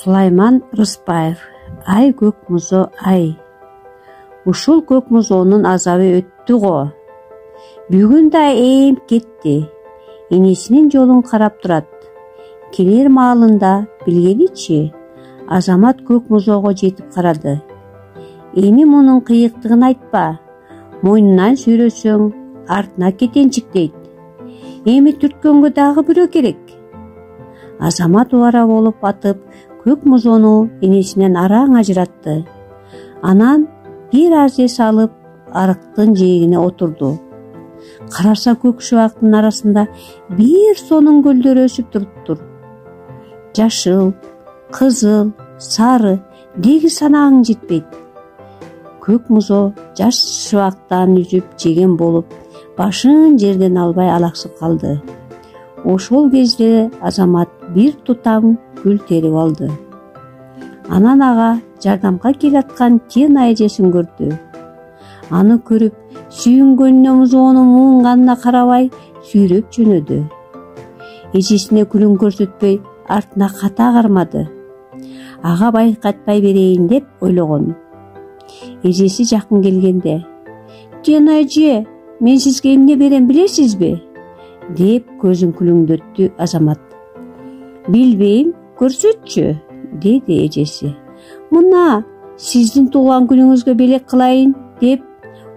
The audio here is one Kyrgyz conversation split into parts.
Сулайман Рыспаев. Ай көк музо, ай. Ушул көк музонун азабы өттү го. Бүгүн да эйип кетти. Энесинин жолун карап турат. Келер маалында билгеничи, Азамат көк музого жетип карады. Эми мунун кыйыктыгын айтпа. Мойнунан сүйрөсөң, артына кетенчик дейт. Эми түрткөнгө дагы бирөө керек. Азамат убара болуп атып, көк музону энесинен араң ажыратты. Анан бир аз эс алып, арыктын жээгине отурду. Караса көк шыбактын арасында бир сонун гүлдөр өсүп туруптур. Жашыл, кызыл, сары, деги санааң жетпейт. Көк музо жаш шыбактан үзүп жеген болуп, башын жерден албай алаксып калды. Ошол кезде Азамат бир тутам гүл терип алды. Анан ага жардамга келаткан Тена эжесин көрдү. Аны көрүп, сүйүнгөнүнө музоонун муунганына карабай сүйрөп жөнөдү. Эжесине күлүн көрсөтпөй, артына ката кармады. Ага байкатпай берейин деп ойлогон. Эжеси жакын келгенде: "Тена эже, мен сизге эмне берем билесизби?" деп көзүн күлүңдөттү Азамат. "Билбейм, көрсөтчү", деди эжеси. "Мына, сиздин туулган күнүңүзгө белек кылайын деп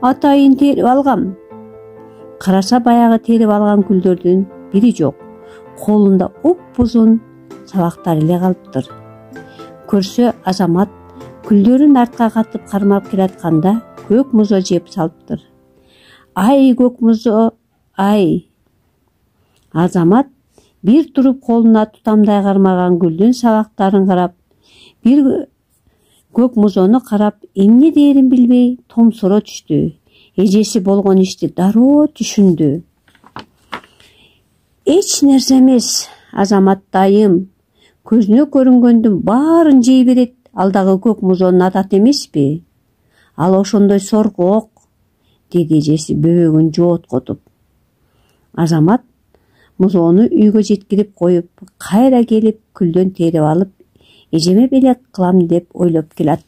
атайын терип алгам." Караса баягы терип алган гүлдөрдүн бири жок. Колунда уп-узун сабактар эле калыптыр. Көрсө Азамат гүлдөрүн артка катып кармап келатканда көк музо жеп салыптыр. "Ай көк музо, ай." Азамат бир туруп колуна тутамдай кармаган гүлдүн сабактарын карап, бир көк музону карап, эмне дээрин билбей томсоро түштү. Эжеси болгон ишти дароо түшүндү. "Эч нерсе эмес, Азамат дайым. Көзүнө көрүнгөндүн баарын жей берет. Ал дагы көк музонун адаты эмеспи? Ал ошондой соркок", деди эжеси бөбөгүн жооткотуп. Азамат музоону үйгө жеткирип коюп, кайра келип гүлдөн терип алып, эжеме белек кылам деп ойлоп келат.